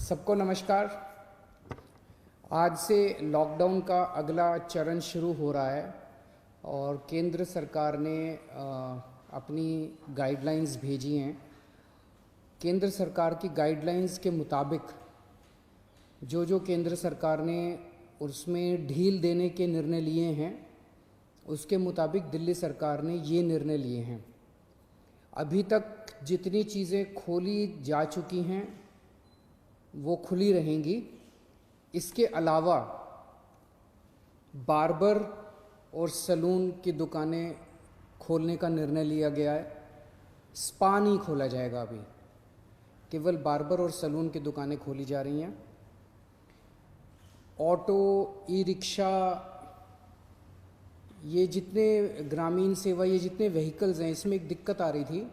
सबको नमस्कार। आज से लॉकडाउन का अगला चरण शुरू हो रहा है और केंद्र सरकार ने अपनी गाइडलाइंस भेजी हैं। केंद्र सरकार की गाइडलाइंस के मुताबिक जो केंद्र सरकार ने उसमें ढील देने के निर्णय लिए हैं, उसके मुताबिक दिल्ली सरकार ने ये निर्णय लिए हैं। अभी तक जितनी चीज़ें खोली जा चुकी हैं वो खुली रहेंगी। इसके अलावा बार्बर और सैलून की दुकानें खोलने का निर्णय लिया गया है। स्पा नहीं खोला जाएगा, अभी केवल बार्बर और सैलून की दुकानें खोली जा रही हैं। ऑटो, ई रिक्शा, ये जितने ग्रामीण सेवा, ये जितने व्हीकल्स हैं, इसमें एक दिक्कत आ रही थी।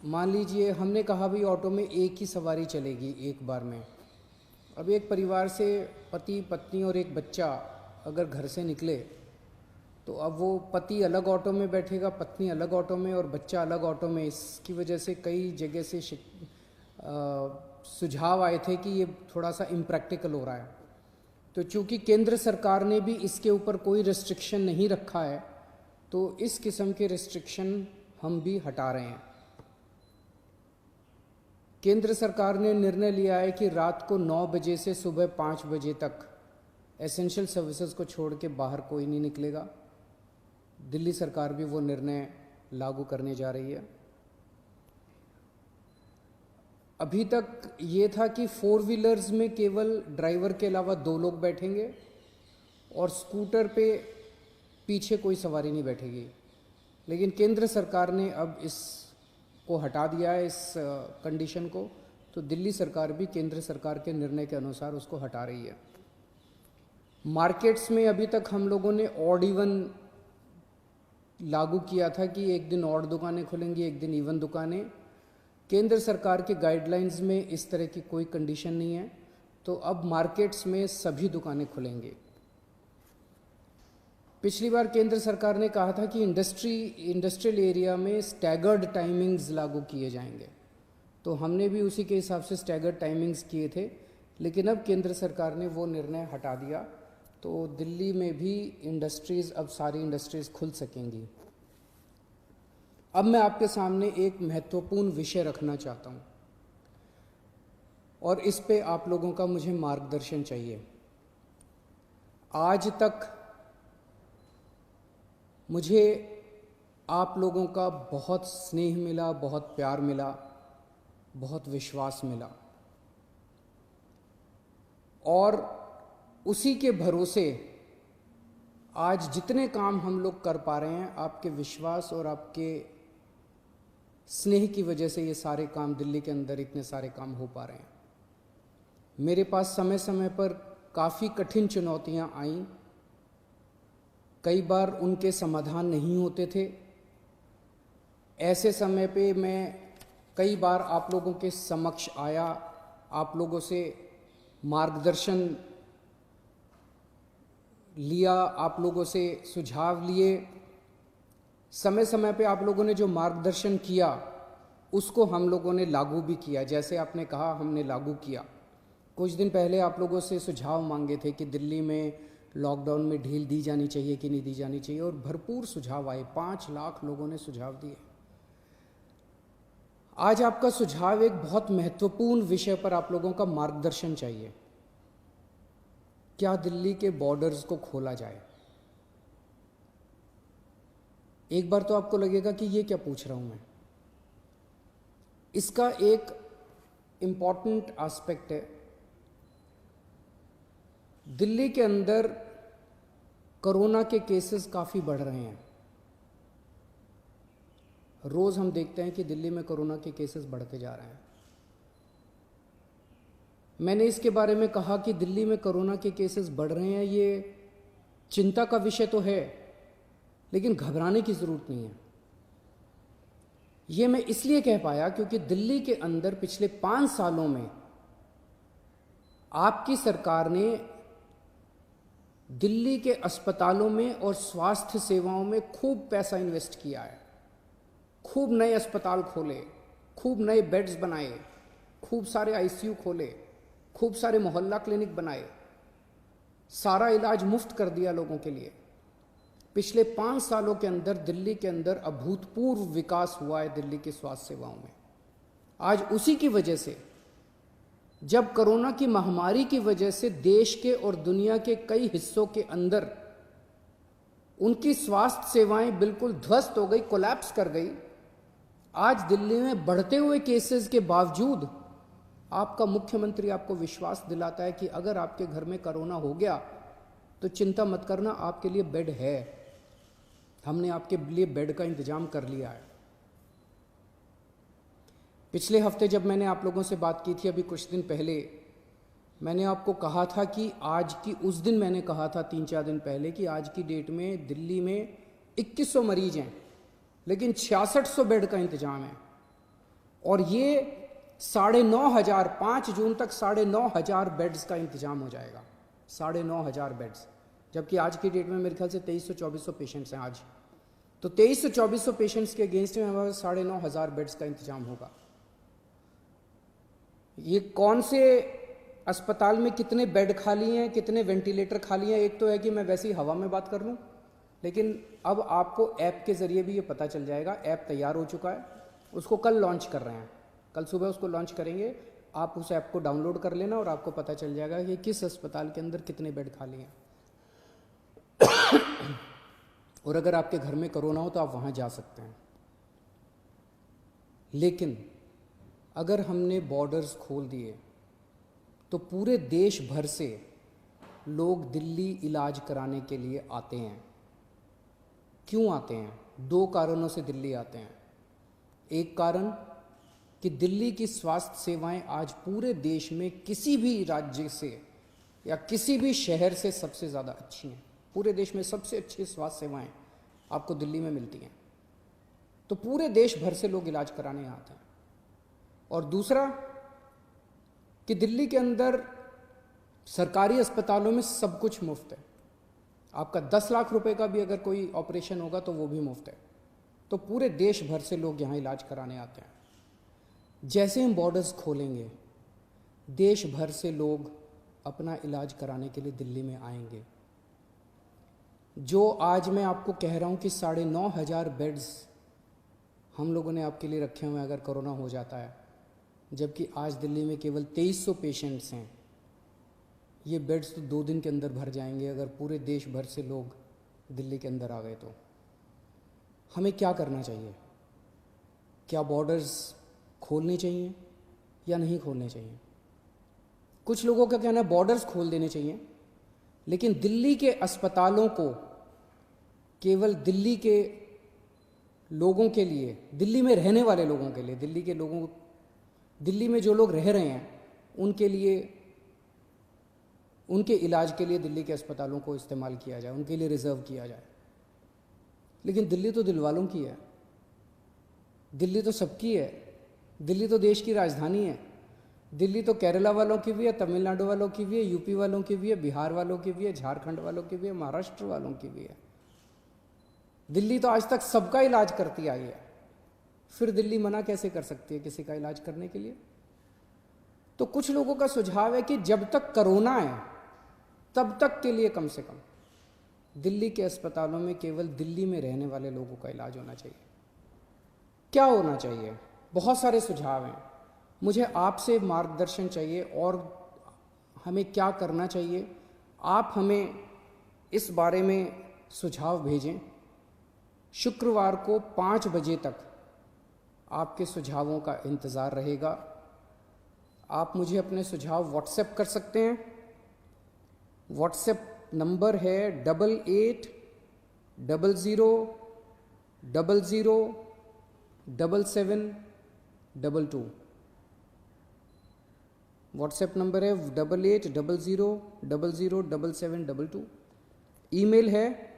मान लीजिए हमने कहा भी ऑटो में एक ही सवारी चलेगी एक बार में। अब एक परिवार से पति पत्नी और एक बच्चा अगर घर से निकले तो अब वो पति अलग ऑटो में बैठेगा, पत्नी अलग ऑटो में और बच्चा अलग ऑटो में। इसकी वजह से कई जगह से सुझाव आए थे कि ये थोड़ा सा इम्प्रैक्टिकल हो रहा है। तो चूँकि केंद्र सरकार ने भी इसके ऊपर कोई रिस्ट्रिक्शन नहीं रखा है, तो इस किस्म के रिस्ट्रिक्शन हम भी हटा रहे हैं। केंद्र सरकार ने निर्णय लिया है कि रात को 9 बजे से सुबह 5 बजे तक एसेंशियल सर्विसेज को छोड़ के बाहर कोई नहीं निकलेगा। दिल्ली सरकार भी वो निर्णय लागू करने जा रही है। अभी तक ये था कि 4 व्हीलर्स में केवल ड्राइवर के अलावा 2 लोग बैठेंगे और स्कूटर पे पीछे कोई सवारी नहीं बैठेगी। लेकिन केंद्र सरकार ने अब को हटा दिया है, इस कंडीशन को। तो दिल्ली सरकार भी केंद्र सरकार के निर्णय के अनुसार उसको हटा रही है। मार्केट्स में अभी तक हम लोगों ने ऑड इवन लागू किया था कि एक दिन ऑड दुकानें खुलेंगी, एक दिन इवन दुकानें। केंद्र सरकार के गाइडलाइंस में इस तरह की कोई कंडीशन नहीं है, तो अब मार्केट्स में सभी दुकानें खुलेंगी। पिछली बार केंद्र सरकार ने कहा था कि इंडस्ट्रियल एरिया में स्टैगर्ड टाइमिंग्स लागू किए जाएंगे, तो हमने भी उसी के हिसाब से स्टैगर्ड टाइमिंग्स किए थे। लेकिन अब केंद्र सरकार ने वो निर्णय हटा दिया, तो दिल्ली में भी अब सारी इंडस्ट्रीज़ खुल सकेंगी। अब मैं आपके सामने एक महत्वपूर्ण विषय रखना चाहता हूँ और इस पे आप लोगों का मुझे मार्गदर्शन चाहिए। आज तक मुझे आप लोगों का बहुत स्नेह मिला, बहुत प्यार मिला, बहुत विश्वास मिला और उसी के भरोसे आज जितने काम हम लोग कर पा रहे हैं, आपके विश्वास और आपके स्नेह की वजह से ये सारे काम दिल्ली के अंदर इतने सारे काम हो पा रहे हैं। मेरे पास समय समय पर काफ़ी कठिन चुनौतियां आईं, कई बार उनके समाधान नहीं होते थे। ऐसे समय पे मैं कई बार आप लोगों के समक्ष आया, आप लोगों से मार्गदर्शन लिया, आप लोगों से सुझाव लिए। समय समय पे आप लोगों ने जो मार्गदर्शन किया उसको हम लोगों ने लागू भी किया। जैसे आपने कहा, हमने लागू किया। कुछ दिन पहले आप लोगों से सुझाव मांगे थे कि दिल्ली में लॉकडाउन में ढील दी जानी चाहिए कि नहीं दी जानी चाहिए, और भरपूर सुझाव आए। 5 लाख लोगों ने सुझाव दिए। आज आपका सुझाव एक बहुत महत्वपूर्ण विषय पर आप लोगों का मार्गदर्शन चाहिए। क्या दिल्ली के बॉर्डर्स को खोला जाए? एक बार तो आपको लगेगा कि ये क्या पूछ रहा हूं मैं। इसका एक इंपॉर्टेंट एस्पेक्ट है, दिल्ली के अंदर कोरोना के केसेस काफ़ी बढ़ रहे हैं। रोज़ हम देखते हैं कि दिल्ली में कोरोना के केसेस बढ़ते जा रहे हैं। मैंने इसके बारे में कहा कि दिल्ली में कोरोना के केसेस बढ़ रहे हैं, ये चिंता का विषय तो है, लेकिन घबराने की ज़रूरत नहीं है। ये मैं इसलिए कह पाया क्योंकि दिल्ली के अंदर पिछले 5 सालों में आपकी सरकार ने दिल्ली के अस्पतालों में और स्वास्थ्य सेवाओं में खूब पैसा इन्वेस्ट किया है। खूब नए अस्पताल खोले, खूब नए बेड्स बनाए, खूब सारे आईसीयू खोले, खूब सारे मोहल्ला क्लिनिक बनाए, सारा इलाज मुफ्त कर दिया लोगों के लिए। पिछले 5 सालों के अंदर दिल्ली के अंदर अभूतपूर्व विकास हुआ है दिल्ली की स्वास्थ्य सेवाओं में। आज उसी की वजह से, जब कोरोना की महामारी की वजह से देश के और दुनिया के कई हिस्सों के अंदर उनकी स्वास्थ्य सेवाएं बिल्कुल ध्वस्त हो गई, कोलैप्स कर गई, आज दिल्ली में बढ़ते हुए केसेस के बावजूद आपका मुख्यमंत्री आपको विश्वास दिलाता है कि अगर आपके घर में कोरोना हो गया तो चिंता मत करना, आपके लिए बेड है, हमने आपके लिए बेड का इंतजाम कर लिया है। पिछले हफ्ते जब मैंने आप लोगों से बात की थी, अभी कुछ दिन पहले, मैंने आपको कहा था कि आज की, उस दिन मैंने कहा था 3-4 दिन पहले कि आज की डेट में दिल्ली में 2100 मरीज हैं, लेकिन 6600 बेड का इंतजाम है। और ये 9,500, 5 जून तक 9,500 बेड्स का इंतजाम हो जाएगा, 9,500 बेड्स। जबकि आज की डेट में मेरे ख्याल से 2300-2400 पेशेंट्स हैं आज, तो 2300-2400 पेशेंट्स के अगेंस्ट में हमारे 9,500 बेड्स का इंतजाम होगा। ये कौन से अस्पताल में कितने बेड खाली हैं, कितने वेंटिलेटर खाली हैं, एक तो है कि मैं वैसे ही हवा में बात कर लूँ, लेकिन अब आपको ऐप के ज़रिए भी ये पता चल जाएगा। ऐप तैयार हो चुका है, उसको कल लॉन्च कर रहे हैं, कल सुबह उसको लॉन्च करेंगे। आप उस ऐप को डाउनलोड कर लेना और आपको पता चल जाएगा कि किस अस्पताल के अंदर कितने बेड खाली हैं। और अगर आपके घर में कोरोना हो तो आप वहाँ जा सकते हैं। लेकिन अगर हमने बॉर्डर्स खोल दिए तो पूरे देश भर से लोग दिल्ली इलाज कराने के लिए आते हैं। क्यों आते हैं? 2 कारणों से दिल्ली आते हैं। एक कारण कि दिल्ली की स्वास्थ्य सेवाएं आज पूरे देश में किसी भी राज्य से या किसी भी शहर से सबसे ज़्यादा अच्छी हैं। पूरे देश में सबसे अच्छी स्वास्थ्य सेवाएं आपको दिल्ली में मिलती हैं, तो पूरे देश भर से लोग इलाज कराने आते हैं। और दूसरा कि दिल्ली के अंदर सरकारी अस्पतालों में सब कुछ मुफ्त है। आपका 10 लाख रुपए का भी अगर कोई ऑपरेशन होगा तो वो भी मुफ्त है। तो पूरे देश भर से लोग यहाँ इलाज कराने आते हैं। जैसे हम बॉर्डर्स खोलेंगे, देश भर से लोग अपना इलाज कराने के लिए दिल्ली में आएंगे। जो आज मैं आपको कह रहा हूँ कि 9,500 बेड्स हम लोगों ने आपके लिए रखे हुए हैं अगर कोरोना हो जाता है, जबकि आज दिल्ली में केवल 2300 पेशेंट्स हैं। ये बेड्स तो 2 दिन के अंदर भर जाएंगे अगर पूरे देश भर से लोग दिल्ली के अंदर आ गए। तो हमें क्या करना चाहिए? क्या बॉर्डर्स खोलने चाहिए या नहीं खोलने चाहिए? कुछ लोगों का कहना है बॉर्डर्स खोल देने चाहिए, लेकिन दिल्ली के अस्पतालों को केवल दिल्ली के लोगों के लिए, दिल्ली में रहने वाले लोगों के लिए, दिल्ली में जो लोग रह रहे हैं उनके लिए, उनके इलाज के लिए दिल्ली के अस्पतालों को इस्तेमाल किया जाए, उनके लिए रिजर्व किया जाए। लेकिन दिल्ली तो दिल वालों की है, दिल्ली तो सबकी है, दिल्ली तो देश की राजधानी है। दिल्ली तो केरला वालों की भी है, तमिलनाडु वालों की भी है, यूपी वालों की भी है, बिहार वालों की भी है, झारखंड वालों की भी है, महाराष्ट्र वालों की भी है। दिल्ली तो आज तक सबका इलाज करती आई है, फिर दिल्ली मना कैसे कर सकती है किसी का इलाज करने के लिए? तो कुछ लोगों का सुझाव है कि जब तक कोरोना है तब तक के लिए कम से कम दिल्ली के अस्पतालों में केवल दिल्ली में रहने वाले लोगों का इलाज होना चाहिए। क्या होना चाहिए? बहुत सारे सुझाव हैं। मुझे आपसे मार्गदर्शन चाहिए और हमें क्या करना चाहिए। आप हमें इस बारे में सुझाव भेजें। शुक्रवार को 5 बजे तक आपके सुझावों का इंतज़ार रहेगा। आप मुझे अपने सुझाव व्हाट्सएप कर सकते हैं। व्हाट्सएप नंबर है 8800007722। व्हाट्सएप नंबर है 8800007722। ईमेल है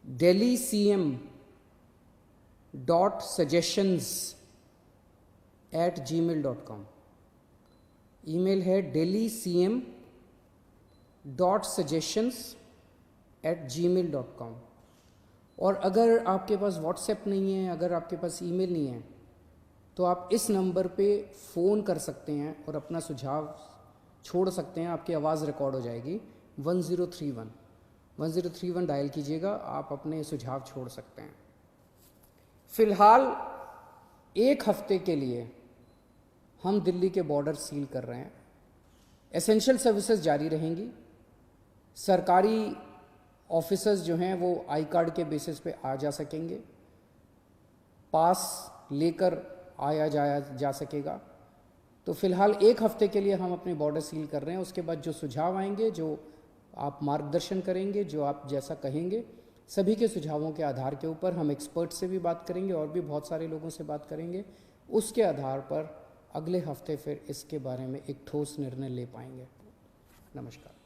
delhicm.suggestions@gmail.com। ईमेल है delhicm.suggestions@gmail.com। और अगर आपके पास व्हाट्सएप नहीं है, अगर आपके पास ईमेल नहीं है, तो आप इस नंबर पे फ़ोन कर सकते हैं और अपना सुझाव छोड़ सकते हैं। आपकी आवाज़ रिकॉर्ड हो जाएगी। 1031 डायल कीजिएगा, आप अपने सुझाव छोड़ सकते हैं। फ़िलहाल 1 हफ्ते के लिए हम दिल्ली के बॉर्डर सील कर रहे हैं। एसेंशियल सर्विसेज जारी रहेंगी। सरकारी ऑफिसर्स जो हैं वो आई कार्ड के बेसिस पे आ जा सकेंगे, पास लेकर आया जाया जा सकेगा। तो फिलहाल 1 हफ्ते के लिए हम अपने बॉर्डर सील कर रहे हैं। उसके बाद जो सुझाव आएंगे, जो आप मार्गदर्शन करेंगे, जो आप जैसा कहेंगे, सभी के सुझावों के आधार के ऊपर हम एक्सपर्ट से भी बात करेंगे और भी बहुत सारे लोगों से बात करेंगे। उसके आधार पर अगले हफ्ते फिर इसके बारे में एक ठोस निर्णय ले पाएंगे। नमस्कार।